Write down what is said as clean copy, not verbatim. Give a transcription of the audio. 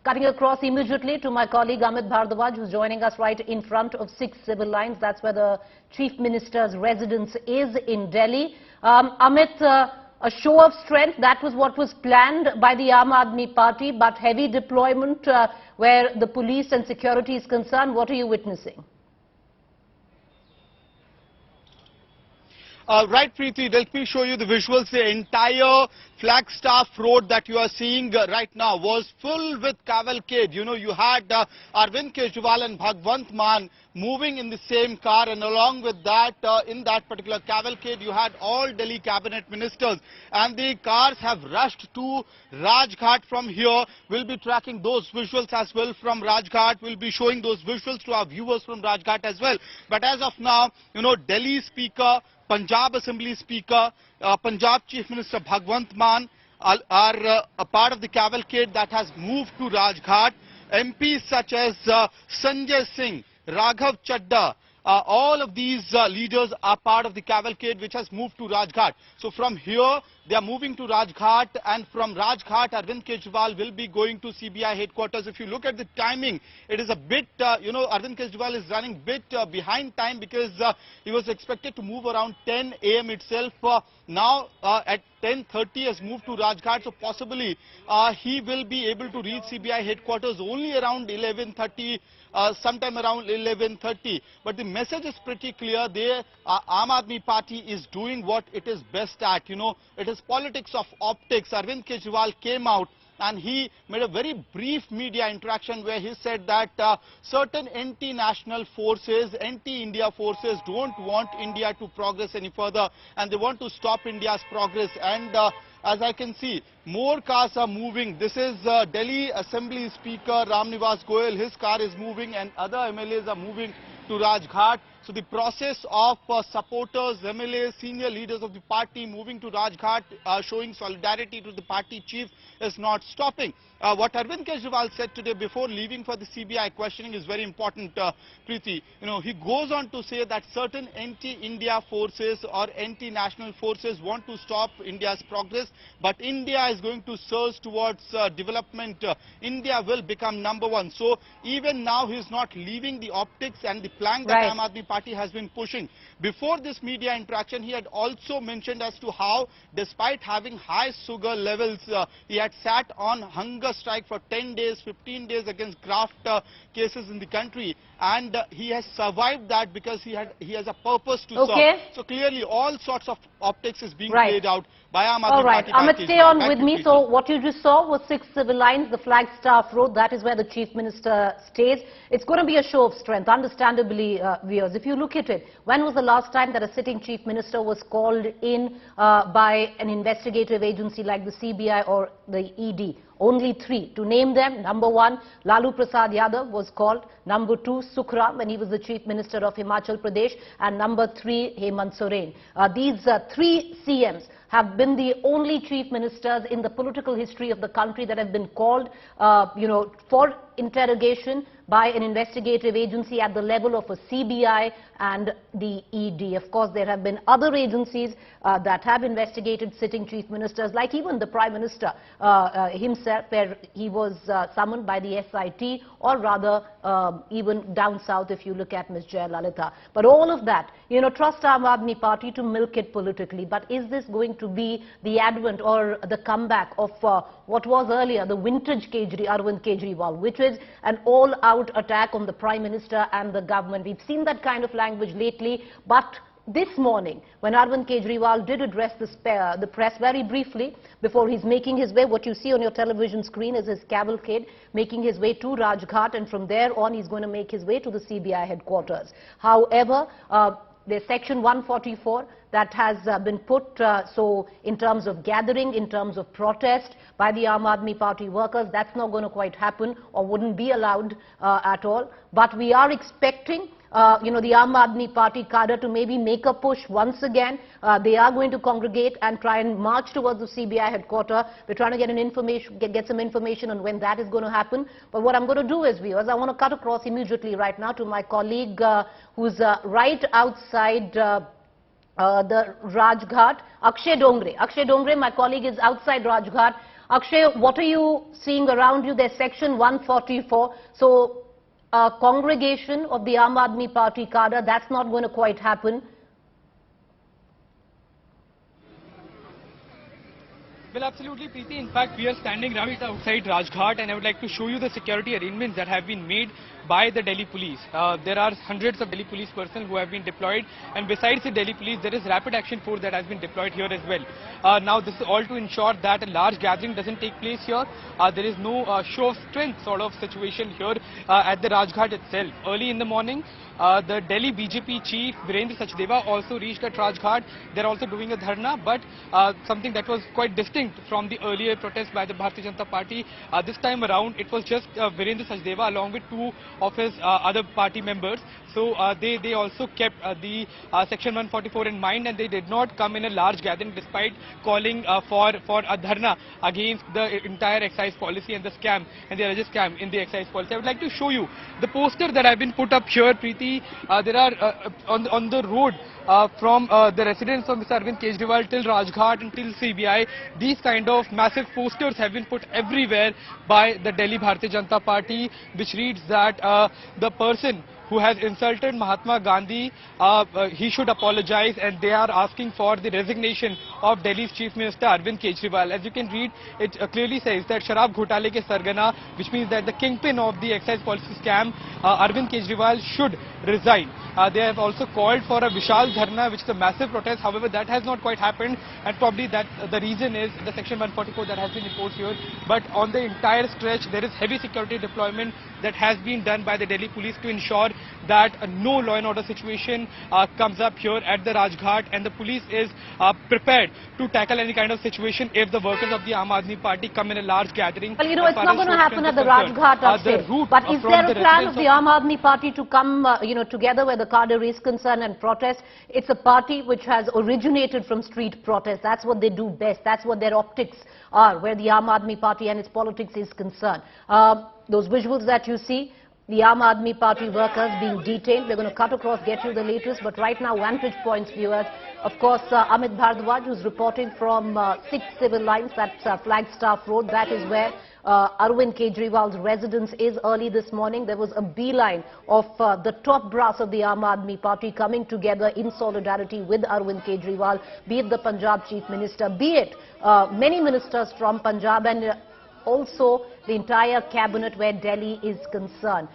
Cutting across immediately to my colleague Amit Bhardwaj, who's joining us right in front of 6 civil lines. That's where the Chief Minister's residence is in Delhi. Amit, a show of strength, that was what was planned by the Aam Aadmi Party, but heavy deployment where the police and security is concerned. What are you witnessing? Right, Preeti, let me show you the visuals. The entire Flagstaff Road that you are seeing right now was full with cavalcade. You know, you had Arvind Kejriwal and Bhagwant Mann moving in the same car, and along with that, in that particular cavalcade, you had all Delhi cabinet ministers. And the cars have rushed to Rajghat from here. We'll be tracking those visuals as well from Rajghat. We'll be showing those visuals to our viewers from Rajghat as well. But as of now, you know, Delhi Speaker, Punjab Assembly Speaker, Punjab Chief Minister Bhagwant Mann are a part of the cavalcade that has moved to Rajghat. MPs such as Sanjay Singh, Raghav Chadda, all of these leaders are part of the cavalcade which has moved to Rajghat. So from here, they are moving to Rajghat, and from Rajghat, Arvind Kejriwal will be going to CBI headquarters. If you look at the timing, it is a bit, you know, Arvind Kejriwal is running a bit behind time because he was expected to move around 10 a.m. itself. Now at 10:30 has moved to Rajghat, so possibly he will be able to reach CBI headquarters only around 11:30. Sometime around 11:30. But the message is pretty clear. Aam Aadmi Party is doing what it is best at. You know, it is politics of optics. Arvind Kejriwal came out and he made a very brief media interaction where he said that certain anti-national forces, anti-India forces don't want India to progress any further, and they want to stop India's progress. And as I can see, more cars are moving. This is Delhi Assembly Speaker Ram Nivas Goyal. His car is moving, and other MLAs are moving to Rajghat. So the process of supporters, MLAs, senior leaders of the party moving to Rajghat, showing solidarity to the party chief is not stopping. What Arvind Kejriwal said today before leaving for the CBI questioning is very important, Preeti. You know, he goes on to say that certain anti-India forces or anti-national forces want to stop India's progress, but India is going to surge towards development. India will become #1. So even now he is not leaving the optics and the plank that Aam Aadmi Party has been pushing. Before this media interaction, he had also mentioned as to how, despite having high sugar levels, he had sat on hunger strike for 10 days, 15 days against graft cases in the country, and he has survived that because he has a purpose to serve. So clearly all sorts of optics is being played out by Aam Aadmi Party. Amit, stay on with me. So what you just saw was 6 civil lines, the Flagstaff Road. That is where the Chief Minister stays. It's going to be a show of strength, understandably, viewers. If you look at it, when was the last time that a sitting Chief Minister was called in by an investigative agency like the CBI or the ED? Only 3. To name them, #1, Lalu Prasad Yadav was called. #2, Sukhram, when he was the Chief Minister of Himachal Pradesh. And #3, Hemant Soren. These 3 CMs have been the only Chief Ministers in the political history of the country that have been called, you know, for interrogation by an investigative agency at the level of a CBI and the ED. Of course, there have been other agencies that have investigated sitting Chief Ministers, like even the Prime Minister himself, where he was summoned by the SIT, or rather even down south if you look at Ms. Jayalalitha. But all of that, you know, trust Aam Aadmi Party to milk it politically. But is this going to be the advent or the comeback of what was earlier the vintage Arvind Kejriwal, which is an all-out attack on the Prime Minister and the government? We've seen that kind of language lately, but this morning, when Arvind Kejriwal did address the press very briefly before he's making his way, what you see on your television screen is his cavalcade making his way to Rajghat, and from there on he's going to make his way to the CBI headquarters. However, there's Section 144 that has been put, so in terms of gathering, in terms of protest by the Aam Aadmi Party workers, that's not going to quite happen or wouldn't be allowed at all. But we are expecting you know, the Aam Aadmi Party cadre to maybe make a push once again. They are going to congregate and try and march towards the CBI headquarters. We're trying to get some information on when that is going to happen. But what I'm going to do is, viewers, I want to cut across immediately right now to my colleague who's right outside the Rajghat, Akshay Dongre. Akshay Dongre, my colleague, is outside Rajghat. Akshay, what are you seeing around you? There's section 144. So, a congregation of the Aam Aadmi Party cadre, that's not going to quite happen. Well, absolutely, Preeti. In fact, we are standing right outside Rajghat, and I would like to show you the security arrangements that have been made by the Delhi police. There are hundreds of Delhi police personnel who have been deployed, and besides the Delhi police, there is rapid action force that has been deployed here as well. Now, this is all to ensure that a large gathering doesn't take place here. There is no show of strength sort of situation here at the Rajghat itself. Early in the morning, the Delhi BJP chief Virendra Sachdeva also reached at Rajghat. They're also doing a dharna, but something that was quite distinct from the earlier protest by the Bharatiya Janata Party. This time around, it was just Virendra Sachdeva along with two of his other party members. So they also kept the section 144 in mind, and they did not come in a large gathering despite calling for a dharna against the entire excise policy and the scam and the alleged scam in the excise policy. I would like to show you the poster that have been put up here, Preeti. There are on the road from the residence of Mr. Arvind Kejriwal till Rajghat and till CBI. These kind of massive posters have been put everywhere by the Delhi Bharatiya Janata Party, which reads that the person who has insulted Mahatma Gandhi, he should apologize, and they are asking for the resignation of Delhi's Chief Minister Arvind Kejriwal. As you can read, it clearly says that Sharab Ghotale ke Sargana, which means that the kingpin of the excise policy scam, Arvind Kejriwal, should resign. They have also called for a Vishal Dharna, which is a massive protest. However, that has not quite happened, and probably that the reason is the section 144 that has been imposed here. But on the entire stretch, there is heavy security deployment that has been done by the Delhi police to ensure that no law and order situation comes up here at the Rajghat, and the police is prepared to tackle any kind of situation if the workers of the Aam Aadmi Party come in a large gathering. Well, you know, it's not going to happen at the Rajghat, but is there a plan of the Aam Aadmi Party to come, together where the cadre is concerned and protest? It's a party which has originated from street protest. That's what they do best. That's what their optics are, where the Aam Aadmi Party and its politics is concerned. Those visuals that you see, the Aam Aadmi Party workers being detained. We're going to cut across, get you the latest. But right now, Vantage Points viewers, of course, Amit Bhardwaj, who's reporting from 6 Civil Lines, that's Flagstaff Road. That is where Arvind Kejriwal's residence is. Early this morning, there was a beeline of the top brass of the Aam Aadmi Party coming together in solidarity with Arvind Kejriwal, be it the Punjab Chief Minister, be it many ministers from Punjab, and also the entire cabinet where Delhi is concerned.